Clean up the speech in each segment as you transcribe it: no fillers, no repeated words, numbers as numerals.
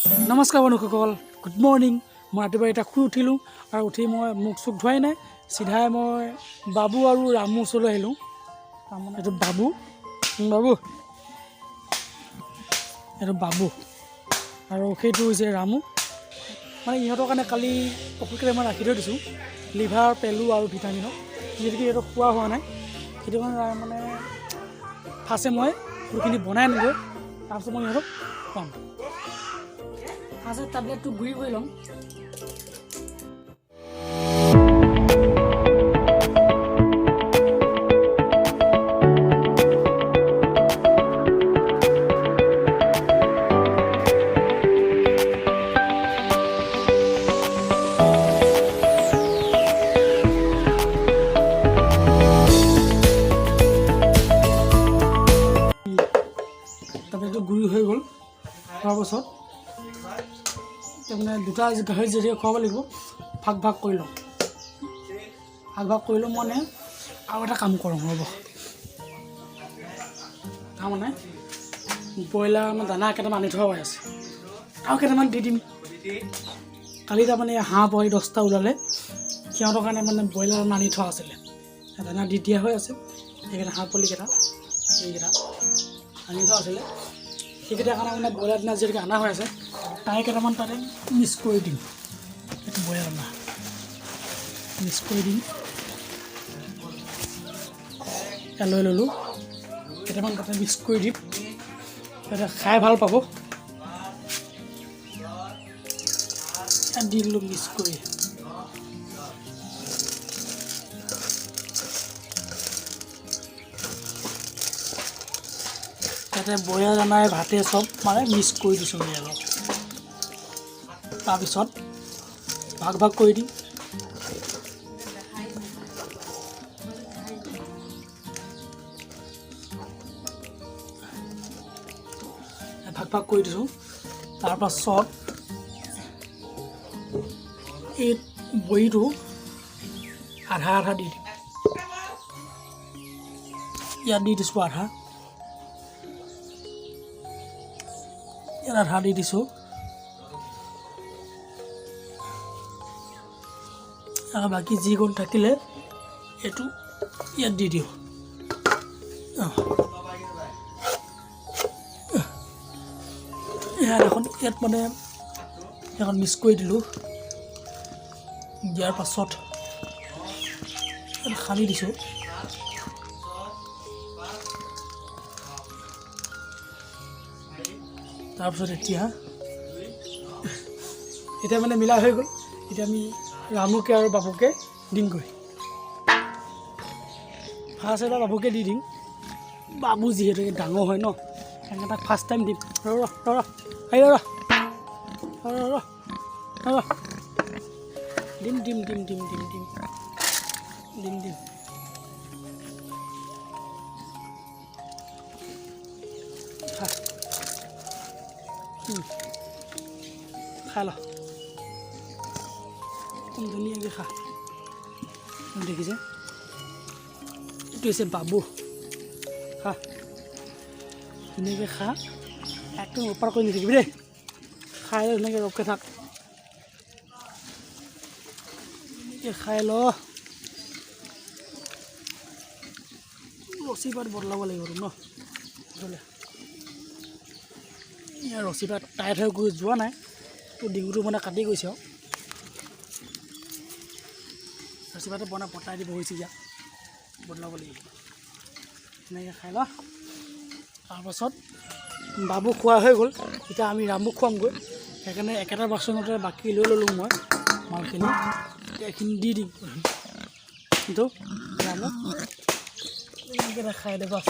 নমস্কাৰ বন্ধুসকল, good morning. মই ৰাতিপুৱা এতিয়া শুই উঠিলোঁ আৰু উঠি মই মুখ চুখ ধোৱাই নাই, চিধাই মই বাবু আৰু ৰামু ওচৰলৈ আহিলোঁ। তাৰমানে এইটো বাবু আৰু সেইটো হৈছে ৰামু। মানে ইহঁতৰ কাৰণে কালি ঔষধ কেইটামান ৰাখি থৈ দিছোঁ, লিভাৰ, পেলু আৰু ভিটামিনৰ। যিহেতুকে ইহঁতক খোৱা হোৱা নাই, সেইটো কাৰণে মানে ফাৰ্ষ্টে মই ফুলখিনি বনাই আনিলোঁ, তাৰপিছত মই ইহঁতক খুৱাম। ফাৰ্ষ্টে টেবলেটটো গুৰি কৰি ল'ম। টেবলেটটো গুৰি হৈ গ'ল, খোৱাৰ পাছত তাৰমানে দুটা গাহৰি যেতিয়া খুৱাব লাগিব, ভাগ কৰি লওঁ। মানে আৰু এটা কাম কৰোঁ ৰ'ব। তাৰমানে ব্ৰইলাৰ দানা কেইটামান আনি থোৱা হৈ আছে, আৰু কেইটামান দি দিম। কালি তাৰমানে হাঁহ পোৱালি 10টা ওলালে, সিহঁতৰ কাৰণে মানে ব্ৰইলাৰ আনি থোৱা আছিলে, দানা দি দিয়া হৈ আছে। সেইকেইটা হাঁহ পোৱালিকেইটা এইকেইটা আনি থোৱা আছিলে, সেইকেইটাৰ কাৰণে মানে ব্ৰইলাৰ দানা যিহেতুকে অনা হৈ আছে, তাই কেইটামান তাতে মিক্স কৰি দিম। এইটো ব্ৰইলাৰ দানা মিক্স কৰি দিম। লৈ ল'লোঁ, কেইটামান তাতে মিক্স কৰি দিম, সিহঁতে খাই ভাল পাব। দি দিলোঁ মিক্স কৰি। তাতে ব্ৰইলাৰ দানাই ভাতে চব মানে মিক্স কৰি দিছোঁ অলপ। তাৰপিছত ভাগ কৰি দিম। ভাগ কৰি দিছোঁ। তাৰপাছত এই বড়িটো আধা দি দিম। ইয়াত দি দিছোঁ আধা, ইয়াত আধা দি দিছোঁ। আৰু বাকী যিকণ থাকিলে এইটো ইয়াত দি দিওঁ। ইয়াত মানে এখন মিক্স কৰি দিলোঁ। দিয়াৰ পাছত সানি দিছোঁ। তাৰপিছত এতিয়া মানে মিলা হৈ গ'ল। এতিয়া আমি ৰামুকে আৰু বাবুকে দিমগৈ। ফাৰ্ষ্ট এটা বাবুকে দি দিম, বাবু যিহেতুকে ডাঙৰ হয় ন, সেইকাৰণে তাক ফাৰ্ষ্ট টাইম দিম। দিম। খাই ল, ধুনীয়াকৈ খা। দেখিছে, এইটো হৈছে বাবু। খা, ধুনীয়াকৈ খা, একদম ওপৰ কৰি নিথাকিবি দেই। খাই লৈ ধুনীয়াকৈ ৰখকৈ থাক, খাই ল। ৰছী পাত বদলাব লাগিব ন, ইয়াৰ ৰছী পাত টাইট হৈ গৈ যোৱা নাই, তো ডিঙুটো মানে কাটি গৈছে আৰু। ৰছী পাতটো পতাই দিব হৈছে, ইয়াত বদলাব লাগিব। তেনেকৈ খাই ল। তাৰপাছত বাবু খোৱা হৈ গ'ল, এতিয়া আমি ৰামুক খুৱামগৈ। সেইকাৰণে একেটা বাচনতে বাকী লৈ ল'লোঁ মই মালখিনি। এতিয়া এইখিনি দি দিম কিন্তু ৰামুক এনেকৈ খাই দে বাছ।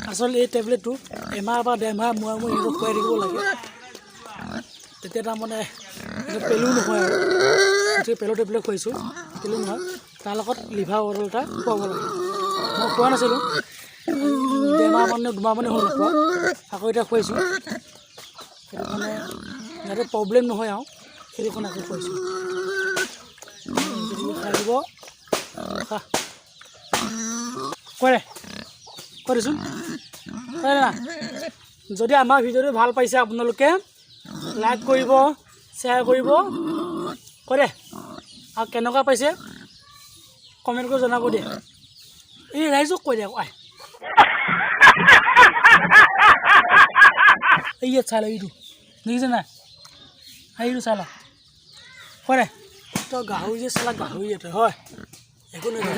আচলতে এই টেবলেটটো এমাহ বা 1.5 মাহ মূৰে সিহঁতক খুৱাই থাকিব লাগে, তেতিয়া তাৰমানে পেলু নহয়। আৰু এতিয়া পেলু টেবলেট খুৱাইছোঁ, পেলু নহয়। তাৰ লগত লিভাৰ বটল এটা খুৱাব লাগে। মই খোৱা নাছিলোঁ, 1.5 মাহ 2 মাহ হ'ল নোখোৱা, আকৌ এতিয়া খুৱাইছোঁ। সেইটো মানে যাতে প্ৰব্লেম নহয় আৰু, সেইটো কাৰণে আকৌ খুৱাইছোঁ। খাই দিব, খা। কৈ দেচোন, না যদি আমাৰ ভিডিঅ'টো ভাল পাইছে আপোনালোকে লাইক কৰিব শ্বেয়াৰ কৰিব কৰে আৰু কেনেকুৱা পাইছে কমেণ্ট কৰি জনাব দিয়ে এই ৰাইজক কৈ দিয়ক এই ইয়াত চাই ল এইটো দেখিছে নাই এইটো চাই ল কৰে তই গাহৰি যে চালা গাহৰি এটা হয় একো নহয়